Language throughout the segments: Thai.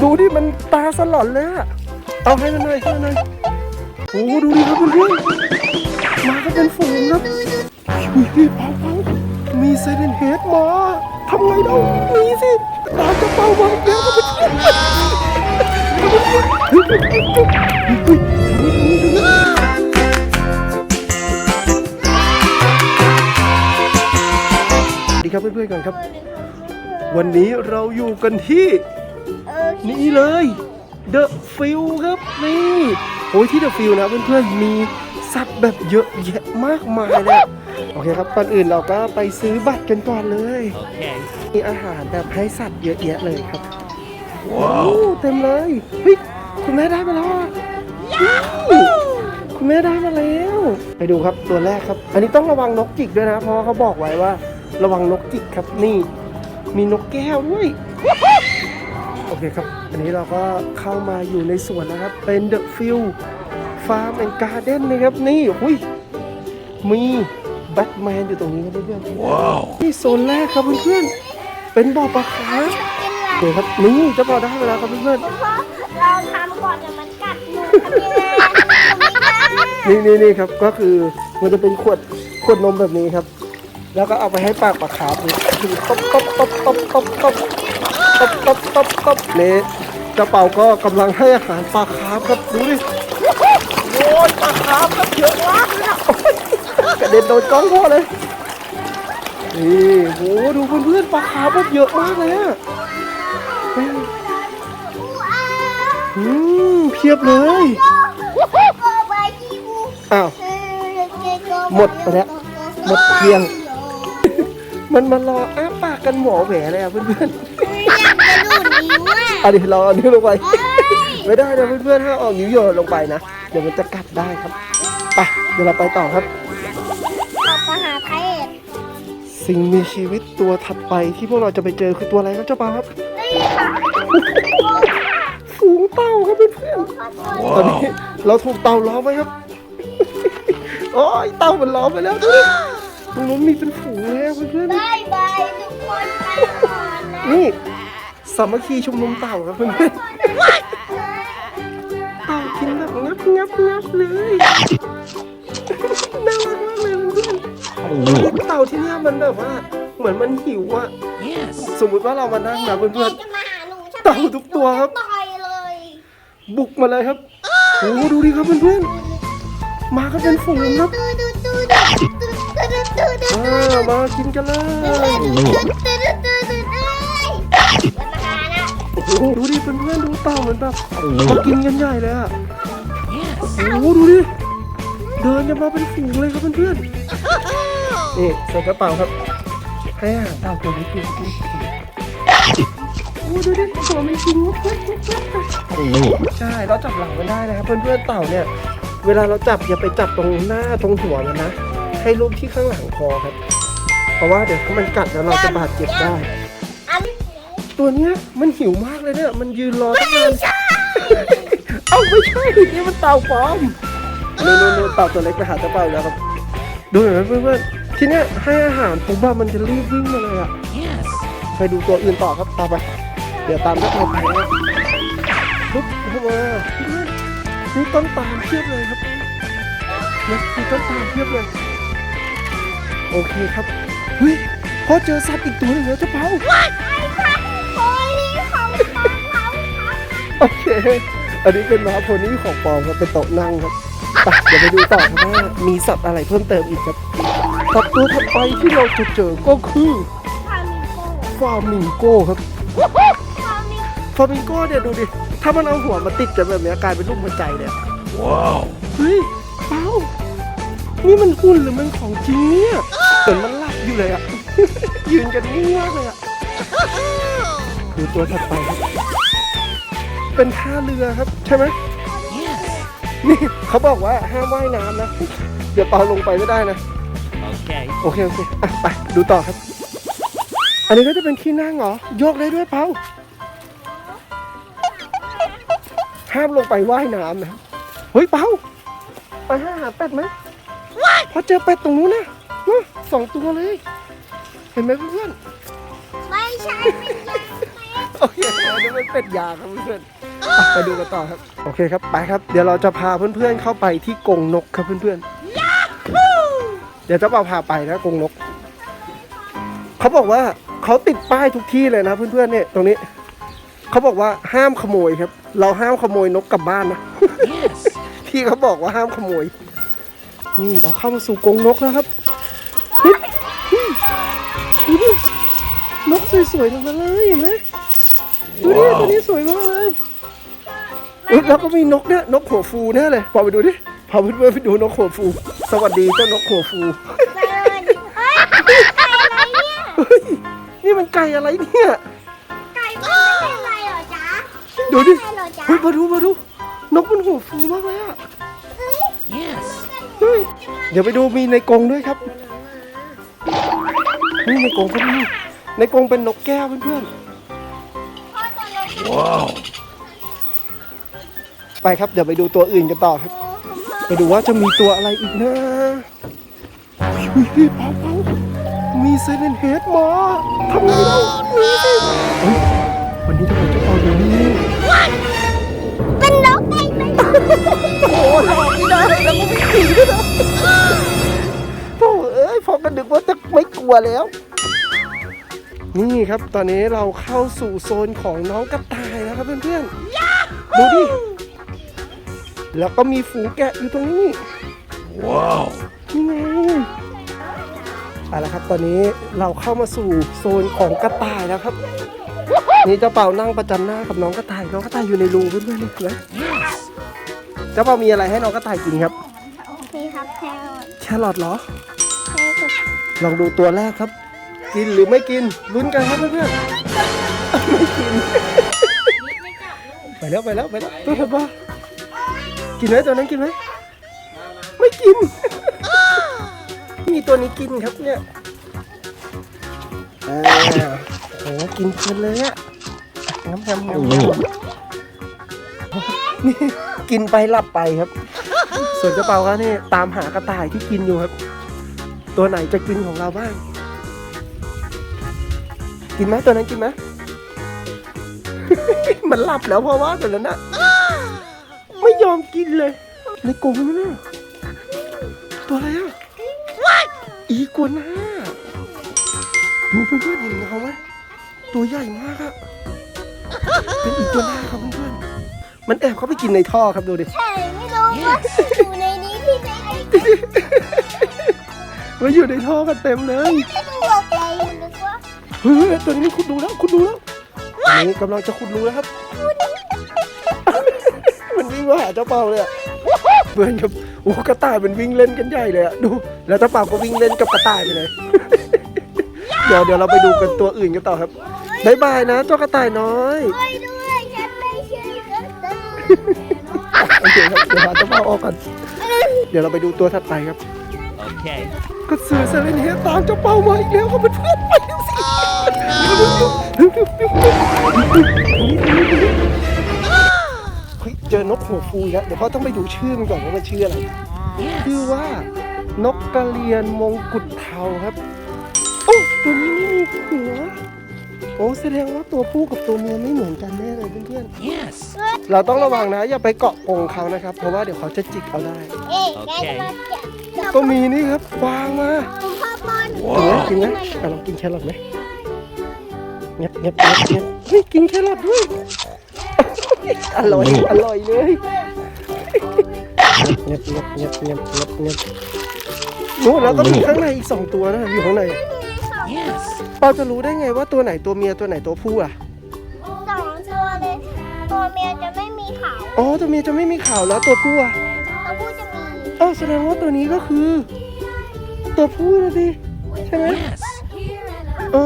ดูดิมันตาสลอนเลยอะเอาให้มันหน่อยให้มันหน่อยโอ้ดูดิครับเพื่อนๆมาก็เป็นฝูงครับพี่เผามีไซเรนเฮดมาทำไงเรามีสิตาจะเป่ามาเยอะก็เป็นดีครับเพื่อนๆกันครับวันนี้เราอยู่กันที่นี่เลยเดอะฟิลครับนี่โอ้ยที่เดอะฟิลนะเพื่อนๆมีสัตว์แบบเยอะแยะมากมายเลยโอเคครับก่อนอื่นเราก็ไปซื้อบัตรกันก่อนเลยมีอาหารแบบให้สัตว์เยอะแยะเลยครับว้าวเต็มเลยเฮ้ยคุณแม่ได้มาแล้วคุณแม่ได้มาแล้วไปดูครับตัวแรกครับอันนี้ต้องระวังนกจิกด้วยนะเพราะเขาบอกไว้ว่าระวังนกจิกครับนี่มีนกแก้วด้วยโอเคครับอันนี้เราก็เข้ามาอยู่ในสวนนะครับเป็นเดอะฟิลฟาร์มแอนด์การ์เด้นนะครับนี่อุ้ยมีแบทแมนอยู่ตรงนี้ครับเพื่อนๆว้าวนี่โซนแรกครับเพื่อนๆเป็นบ่อปลาคาร์ฟเดี๋ยวครับนี่จะพอได้เวลาครับเพื่อนๆเราทำก่อนเนี่ยมันกัดหนูทำยังไงนี่ครับก็คือมันจะเป็นขวดนมแบบนี้ครับแล้วก็เอาไปให้ปากปลาคาร์ฟนี่ตบนี่กระเป๋าก็กำลังให้อาหารปลาคาร์ฟครับดูดิโอ้ยปลาคาร์ฟครับเยอะมากเลยนะกระเด็นโดนกล้องพ่อเลยนี่โหดูเพื่อนๆปลาคาร์ฟแบบเยอะมากเลยอะเพียบเลยอ้าวหมดไปแล้วหมดเกลี้ยงมันมารออ้าปากกันหมอแหวเลยอ่ะเพื่อนๆเอาดิเราเอานิ้วลงไปไม่ได้นะเพื่อนๆถ้าเอานิ้วโยนลงไปนะเดี๋ยวมันจะกัดได้ครับไปเดี๋ยวเราไปต่อครับเราไปหาพระเอกสิ่งมีชีวิตตัวถัดไปที่พวกเราจะไปเจอคือตัวอะไรครับเจ้าปลาครับฝูงเต่าครับเพื่อนๆตอนนี้เราถูกเต่าล้อมไว้ครับโอ้ยเต่ามันล้อมไปแล้วดูดิตรงนู้นมีเป็นฝูงแล้วเพื่อนๆได้ใบทุกคนไปก่อนนะนี่สามัคคีชุมนุมเต่าครับเพื่อนๆเต่ากินแบบงับเลยน่ารักมากเลยเพื่อนเต่าที่นี่มันแบบว่าเหมือนมันหิวอะสมมุติว่าเรามานั่งนะเพื่อนๆเต่าทุกตัวครับบุกมาเลยครับโอ้ดูดิครับเพื่อนๆมากันเป็นฝูงครับมากินกันเลยโอ้โหดูดิเพื่อนๆดูเต่าเหมือนแบบมากินกันใหญ่เลยอ่ะโอ้โหดูดิเดินกันมาเป็นฝูงเลยครับเพื่อนๆนี่ใส่กระเป๋าครับให้อาหารเต่าตัวนี้กินโอ้ดูดิตัวมันกินใช่เราจับหลังมันได้นะครับเพื่อนๆเต่าเนี่ยเวลาเราจับอย่าไปจับตรงหน้าตรงหัวมันนะให้ลูกที่ข้างหลังพอครับเพราะว่าเดี๋ยวถ้ามันกัดแล้วเราจะบาดเจ็บได้ตัวเนี้ยมันหิวมากเลยเนี่ยมันยืนรอตั้งนานเอ้าไม่ใช่นี่มันเต่าปลอมโน่เต่าตัวเล็กไปหาเต่าเปล่าแล้วครับดูหน่อยนะเพื่อนๆที่เนี้ยให้อาหารผมว่ามันจะรีบวิ่งมาเลยอ่ะไปดูตัวอื่นต่อครับตามไปเดี๋ยวตามก็ไปปุ๊บเข้ามานี่ต้นตาลเพียบเลยครับนี่ต้นตาลเพียบเลยโอเคครับเฮ้ยพอเจอสัตว์อีกตัวหนึ่งแล้วเจ้าเปาโอเคอันนี้เป็นม้าโพนี่ของปลอมครับเป็นโต๊ะนั่งครับเดี๋ยวไปดูต่อครับว่ามีสัตว์อะไรเพิ่มเติมอีกครับสัตว์ตัวถัดไปที่เราจะเจอก็คือฟามิงโก้ครับฟามิงโก้เนี่ยดูดิถ้ามันเอาหัวมาติดกันแบบนี้กลายเป็นรูปหัวใจเลยว้าวเฮ้ยเปานี่มันหุ่นหรือมันของจริงเนี่ยเหมือนมันหลับอยู่เลยอ่ะยืนกันนิ่งมากเลยอ่ะดูตัวถัดไปครับเป็นท่าเรือครับใช่ไหมนี่เขาบอกว่าห้ามว่ายน้ำนะเดี๋ยวเปาลงไปไม่ได้นะโอเคอ่ะไปดูต่อครับอันนี้ก็จะเป็นที่นั่งเหรอโยกได้ด้วยเปาห้ามลงไปว่ายน้ำนะเฮ้ยเปาไปหาเป็ดไหมพอเจอเป็ดตรงนู้นนะ2 ตัวเลยเห็นไหมเพื่อนไม่ใช่ โอเคอันนี้เป็นเป็ดยางครับเพื่อนๆอ่ะไปดูกันต่อครับโอเคครับไปครับเดี๋ยวเราจะพาเพื่อนๆเข้าไปที่กรงนกครับเพื่อนๆเดี๋ยวเจ้าเปาพาไปนะกรงนกเขาบอกว่าเขาติดป้ายทุกที่เลยนะเพื่อนๆเนี่ยตรงนี้เขาบอกว่าห้ามขโมยครับ เราห้ามขโมยนกกลับบ้านนะ ที่เขาบอกว่าห้ามขโมยนี่เราเข้ามาสู่กรงนกแล้วครับเฮ้ยดูดินกสวยๆทั้งนั้นเลยเห็นไหมดูดิตัวนี้สวยมากเลยแล้วก็มีนกเนี่ยนกหัวฟูแน่เลยพอไปดูดิพาเพื่อนๆไปดูนกหัวฟูสวัสดีเจ้านกหัวฟู นี่มันไก่อะไรเนี่ย ไก่มันไม่เป็นไรเหรอจ๊ะ ดูดิ ไม่เป็นไรเหรอจ๊ะ เฮ้ยมาดูนกมันหัวฟูมากเลยอะ Yes. เฮ้ยเดี๋ยวไปดูมีในกรงด้วยครับนี่ในกรงก็มีในกรงเป็นนกแก้วเพื่อน พ่อตัวเล็ก Wow. ๆไปครับเดี๋ยวไปดูตัวอื่นกันต่อครับ ไปดูว่าจะมีตัวอะไรอีกนะพี่เผามีเซเลนเฮดมาทำไงเรามีสิเฮ้ยวันนี้ทำไมเจ้าเปาอยู่นี่ เป็นนกไก่ไหม โอ้โหหลอกไม่ได้แล้วก็ไม่ขี่ด้วยนะโธ่เอ้ยพอกันดึกว่าจะไม่กลัวแล้ว นี่ครับตอนนี้เราเข้าสู่โซนของน้องกระต่ายแล้วครับเพื่อนๆดูดิแล้วก็มีฝูงแกะอยู่ตรงนี้ Wow. นี่ไงเอาละครับตอนนี้เราเข้ามาสู่โซนของกระต่ายแล้วครับ นี่เจ้าเป่านั่งประจันหน้ากับน้องกระต่ายน้องกระต่ายอยู่ในรูเพื่อนๆนี่นะ Yes. เจ้าเป่ามีอะไรให้น้องกระต่ายกินครับ พี่ครับแครอท แครอทเหรอ แครอท ลองดูตัวแรกครับ กินหรือไม่กินลุ้นกันครับเพื่อนๆไม่กิน ไปแล้วตัวถัดมากินไหมตัวนั้นกินไหมไม่กิน มีตัวนี้กินครับเนี่ยโอ้กินเพลินเลยอะน้ำนี่กินไปหลับไปครับ ส่วนเจ้าเปาก็นี่ตามหากระต่ายที่กินอยู่ครับ ตัวไหนจะกินของเราบ้าง กินไหมตัวนั้นกินไหม มันหลับแล้วเพราะว่าตัวนั้นอะไม่ยอมกินเลยในกรงนั่นน่ะตัวอะไรอะอีกัวน่าดูเพื่อนๆเห็นเขาไหมตัวใหญ่มากอะเป็นอีกัวน่าครับเพื่อนๆมันแอบเข้าไปกินในท่อครับดูดิ ใช่ไม่รู้ว่าอยู่ในนี้ที่ไหน มันอยู่ในท่อกันเต็มเลย ไม่รู้อะไรนึกว่า เฮ้ยตัวนี้คุณดูแล้วอันนี้กำลังจะขุดรูแล้วครับ มันวิ่งมาหาเจ้าเปาเลยอะเพื่อนครับโอ้กระต่ายมันวิ่งเล่นกันใหญ่เลยอะดูแล้วเจ้าเปาก็วิ่งเล่นกับกระต่ายไปเลย เดี๋ยวเราไปดูกันตัวอื่นกันต่อครับบ๊ายบายนะเจ้ากระต่ายน้อย ช่วยด้วยฉันไม่ใช่กระต่าย โอเคครับเดี๋ยวพาเจ้าเปาออกกันเดี๋ยวเราไปดูตัวถัดไปครับ Okay. กระสือเซเลนเฮดตามเจ้าเปามาอีกแล้วครับเพื่อนๆไปดูสิเฮ้ยเจอนกหัวฟูแล้วเดี๋ยวเขาต้องไปดูชื่อมันก่อนว่ามันชื่ออะไรชื่อว่านกกระเรียนมงกุฎเทาครับโอ้ตัวนี้ไม่มีหัวโอ้แสดงว่าตัวผู้กับตัวเมียไม่เหมือนกันแน่เลยเพื่อน Yes. ๆเราต้องระวังนะอย่าไปเกาะกรงเขานะครับเพราะว่าเดี๋ยวเขาจะจิกเอาได้ เอ๊ะแกจะมาแกะ ก็มีนี่ครับวางมา คุณพ่อป้อน กินไหมลองกินแครอทไหมเงียบเฮ้ยกินแครอทด้วยอร่อยเลยเงียบนู้นแล้วก็มีข้างในอีก2ตัวนะอยู่ข้างใน Yes. เราจะรู้ได้ไงว่าตัวไหนตัวเมียตัวไหนตัวผู้อ่ะ สองตัวเลยตัวเมียจะไม่มีเขา อ๋อตัวเมียจะไม่มีข่าวแล้วตัวผู้อ่ะ ตัวผู้จะมี อ้าวแสดงว่าตัวนี้ก็คือ ตัวผู้นะดิใช่ไหม Yes. อ๋อ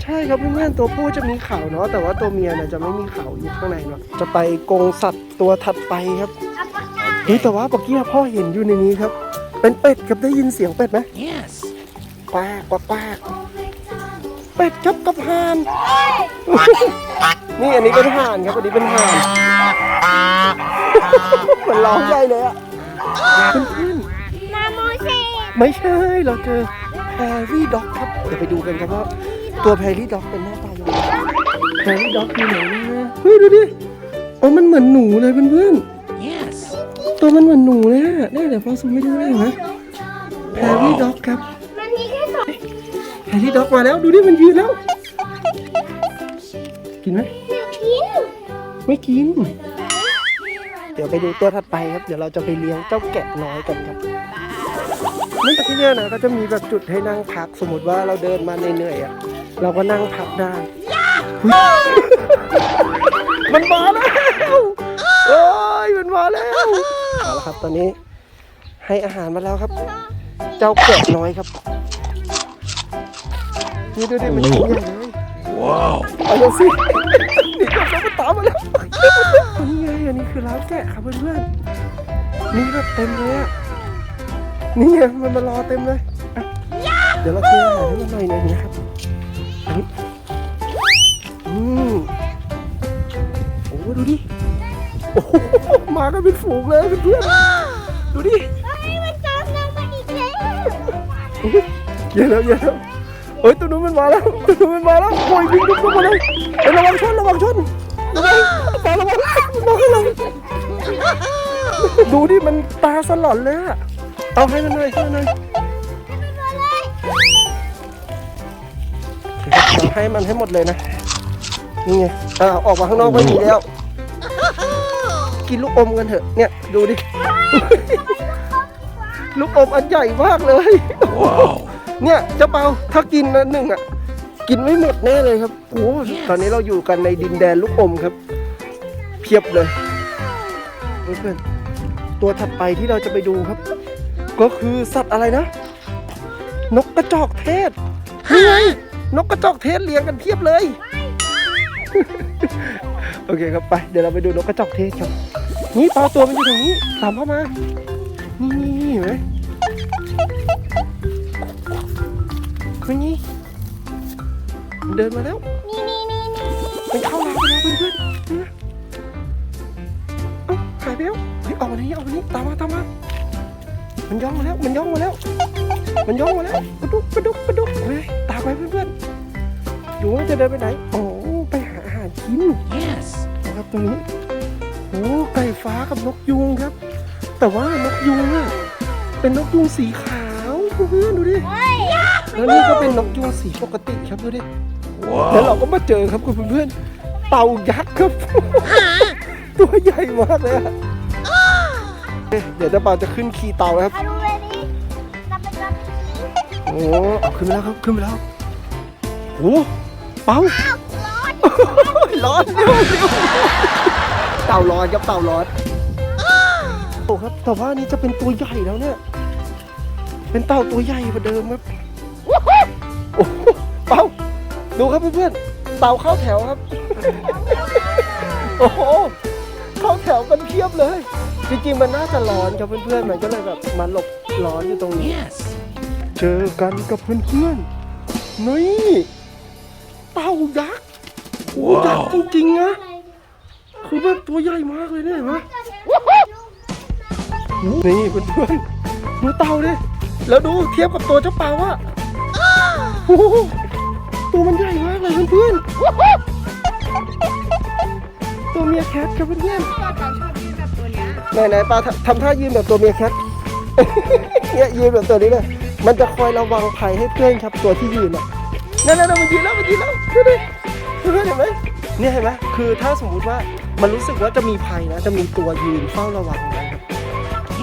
ใช่ครับเพื่อนๆตัวผู้จะมีเขาเนาะแต่ว่าตัวเมียเนี่ยจะไม่มีเขาอยู่ข้างในเนาะจะไปกรงสัตว์ตัวถัดไปครับ อัปปะกา เฮ้ยแต่ว่าเมื่อกี้พ่อเห็นอยู่ในนี้ครับ เป็นเป็ดครับได้ยินเสียงเป็ดไหม Yes. แปลกเป็ดครับกับห่าน นี่อันนี้เป็นห่านครับอันนี้เป็นห่านมันร้องใหญ่เลยอะเพื่อน นาโมเซ ๆไม่ใช่เราเจอแพรรี่ด็อกครับเดี๋ยวไปดูกันครับว่าตัวแพรรี่ด็อกเป็นหน้าตายังไง แพรี่ด็อกอยู่ไหนนะเฮ้ยดูดิโอ้มันเหมือนหนูเลยเพื่อน Yes. ๆตัวมันเหมือนหนูเลยอะเนี่ยเดี๋ยวพ่อซูมให้ดูได้ไหมแพรี่ด็อกครับ มันมีแค่สอง แพรี่ด็อกมาแล้วดูดิมันยืนแล้ว กินไหม อยากกิน ไม่กิน เดี๋ยวไปดูตัวถัดไปครับ เดี๋ยวเราจะไปเลี้ยงเจ้าแกะน้อยกันครับเนื่องจากที่เนี่ยนะก็จะมีแบบจุดให้นั่งพัก สมมติว่าเราเดินมาเหนื่อยๆอ่ะ เราก็นั่งพักได้อุ๊ยมันมาแล้วโอ้ยมันมาแล้วเอาละครับตอนนี้ให้อาหารมาแล้วครับ เจ้าแกะน้อยครับนี่ดูดิมันตัวใหญ่เลย Wow. เอาเลยสินี่ก็เขาตามมาแล้วนี่ไงอันนี้คือร้านแกะครับเพื่อนๆนี่แบบเต็มเลยอ่ะนี่ไงมันมารอเต็มเลยอ่ะเดี๋ยวเราเทอาหารให้มันหน่อยหนึงนะครับอันนี้โอ้ดูดิโอ้โหมากันเป็นฝูงเลยเพื่อนๆดูดิ เฮ้ยมันตามเรามาอีกแล้ว เยอะแล้วเยอะแล้วเฮ้ยตัวนู้นมันมาแล้วตัวนู้นมันมาแล้วโอ้ยวิ่งลุกมาเลยเฮ้ยระวังชนระวังชนระวังปาระวังมาให้เราดูดิมันตาสลอนเลยอะเอาให้มันหน่อยให้มันหน่อยเราให้มันให้หมดเลยนะนี่ไงออกมาข้างนอกไม่มีแล้วกินลูกอมกันเถอะเนี่ยดูดิลูกอมอันใหญ่มากเลย Wow. เนี่ยเจ้าเปาถ้ากินนะหนึ่งอ่ะกินไม่หมดแน่เลยครับโอ้ตอนนี้เราอยู่กันในดินแดนลูกอมครับเพียบเลยเพื่อนๆตัวถัดไปที่เราจะไปดูครับ ก็คือสัตว์อะไรนะ นกกระจอกเทศนี่ไงนกกระจอกเทศเลี้ยงกันเพียบเลย โอเคครับไปเดี๋ยวเราไปดูนกกระจอกเทศครับนี่เปาตัวมันอยู่ตรงนี้ตามเข้ามานี่เห็นไหมคือนี่มันเดินมาแล้ว นี่ มันเข้าร้านไปแล้วเพื่อนๆเนี่ยเอ้าหายไปแล้วเฮ้ยออกมานี้ตามมามันย่องมาแล้วมันย่องมาแล้วกระดุกเฮ้ยตามไปเพื่อนๆอยู่ว่าจะเดินไปไหนโอ้ไปหาอาหารกิน Yes. นะครับตรงนี้โอ้ไก่ฟ้ากับนกยูงครับ แต่ว่านกยูงอ่ะเป็นนกยูงสีขาวเพื่อนๆดูดิ เฮ้ย แล้วนี่ก็เป็นนกยูงสีปกติครับดูดิ แล้วเราก็มาเจอครับคุณเพื่อนๆเต่ายักษ์ครับ ตัวใหญ่มากเลยอะเดี๋ยวเจ้าเปาจะขึ้นขี่เต่าแล้วครับ อาดูเลยดินับเป็นนับเป็นสี โอ้เอาขึ้นไปแล้วครับขึ้นไปแล้วโอ้เปา ร้อนเร็วเต่าร้อนครับเต่าร้อนโอ้ครับแต่ว่านี่จะเป็นตัวใหญ่แล้วเนี่ยเป็นเต่าตัวใหญ่กว่าเดิมครับโอ้เปาดูครับเพื่อนๆเต่าเข้าแถวครับ โอ้โหเข้าแถวกันเพียบเลย จริงๆมันน่าจะร้อนครับเพื่อนๆมันก็เลยแบบมาหลบร้อนอยู่ตรงนี้ Yes. เจอกันกับเพื่อนๆนี่เต่ายักษ์โอ้ยักษ์จริงๆนะคือแบบตัวใหญ่มากเลยเนี่ยเห็นไหมนี่เพื่อนๆดูเต่าดิแล้วดูเทียบกับตัวเจ้าเปาอะโอ้โหตัวมันใหญ่มากเลยเพื่อนๆตัวเมียแคทครับเพื่อนๆไหนๆปลาทำท่ายืนแบบตัวเมียแคท เนี่ยยืนแบบตัวนี้เลยมันจะคอยระวังภัยให้เพื่อนครับตัวที่ยืนอ่ะนั่นมันยืนแล้วดูดิเพื่อนเห็นไหมเนี่ยเห็นไหมคือถ้าสมมุติว่ามันรู้สึกว่าจะมีภัยนะจะมีตัวยืนเฝ้าระวังนะครับ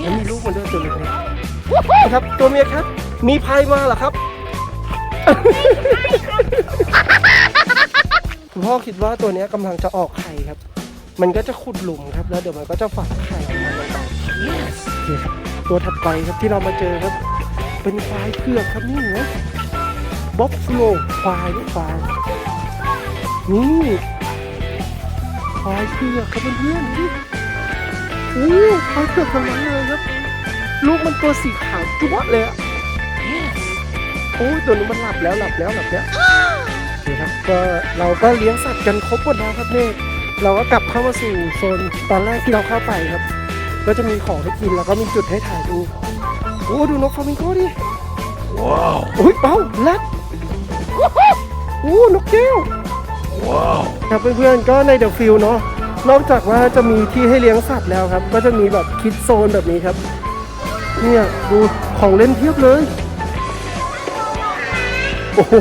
แล้วมีลูกมันด้วยตัวเล็กๆนะครับตัวเมียครับมีภัยมาเหรอครับ คุณพ่อคิดว่าตัวเนี้ยกำลังจะออกไข่ครับ มันก็จะขุดหลุมครับแล้วเดี๋ยวมันก็จะฝังไข่ออกมาลงไป Yes. นี่ครับตัวถัดไปครับที่เรามาเจอครับ เป็นควายเผือกครับนี่เห็นไหมบ๊อบสโลควายนี่ควายนี่ควายเผือกครับเพื่อนๆนี่โอ้ควายเผือกทั้งนั้นเลยครับ ลูกมันตัวสีขาวจั๊วะเลยอะ Yes. โอ้ยตัวนี้มันหลับแล้วนี่ครับก็เราก็เลี้ยงสัตว์กันครบหมดแล้วครับเนี่ยเราก็กลับเข้ามาสู่โซนตอนแรกที่เราเข้าไปครับ ก็จะมีของให้กินแล้วก็มีจุดให้ถ่ายดูโอ้ดูนกฟลามิงโก้ดิ Wow. โอ้ยเป้าแรดโอ้นกแก้ว Wow. ครับเพื่อนๆก็ในเดอะฟิลเนาะนอกจากว่าจะมีที่ให้เลี้ยงสัตว์แล้วครับ ก็จะมีแบบคิดโซนแบบนี้ครับเนี่ยดูของเล่นเพียบเลยโอ้โห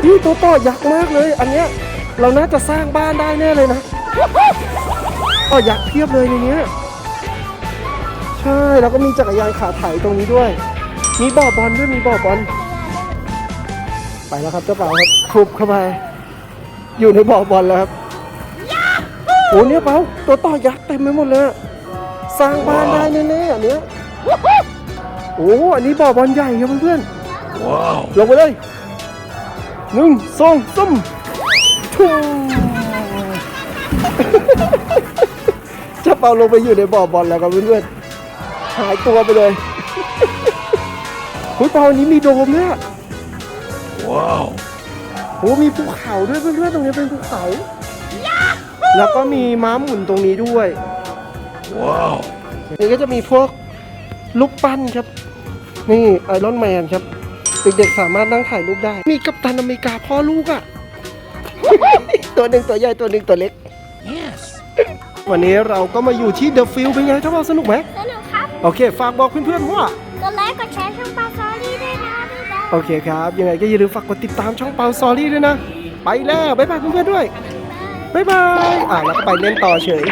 นี่ตัวต่อยักษ์มากเลย อันเนี้ยเราน่าจะสร้างบ้านได้แน่เลยนะต่อยักษ์เพียบเลยในเนี้ยใช่แล้วก็มีจักรยานขาไถตรงนี้ด้วย มีบ่อบอลด้วยมีบ่อบอลไปแล้วครับเจ้าเปล่าครับคลุบเข้าไปอยู่ในบ่อบอลแล้วครับโอ้เนี่ยเปล่าตัวต่อยักษ์เต็มไปหมดเลยอะสร้างบ้านได้แน่ๆอันเนี้ยโอ้อันนี้บ่อบอลใหญ่ครับเพื่อน Wow. ๆลงไปเลย1 2 3ทุ่มเจ้าเปาลงไปอยู่ในบ่อบอลแล้วครับเพื่อนๆหายตัวไปเลยคุณเปาอันนี้มีโดมเนี่ย Wow. โอ้มีภูเขาด้วยเพื่อนๆตรงนี้เป็นภูเขาแล้วก็มีม้าหมุนตรงนี้ด้วย Wow. นี่ก็จะมีพวกลูกปั้นครับ นี่ไอรอนแมนครับ เด็กๆสามารถนั่งถ่ายรูปได้ มีกัปตันอเมริกาพ่อลูกอะ่ะ ตัวหนึ่งตัวใหญ่ตัวหนึ่งตัวเล็ก Yes. วันนี้เราก็มาอยู่ที่เดอะฟิลเป็นไงท่านว่าสนุกไหม สนุกครับ โอเค ฝากบอกเพื่อนๆว่า กดไลค์กดแชร์ช่องปาซอรี่ด้วยนะบ๊ายบาย โอเคครับ ยังไงก็อย่าลืมฝากกดติดตามช่องเปาซอรี่ด้วยนะ ไปแล้ว บ๊ายบายเพื่อนๆด้วย บ๊ายบาย แล้วก็ไปเล่นต่อเฉย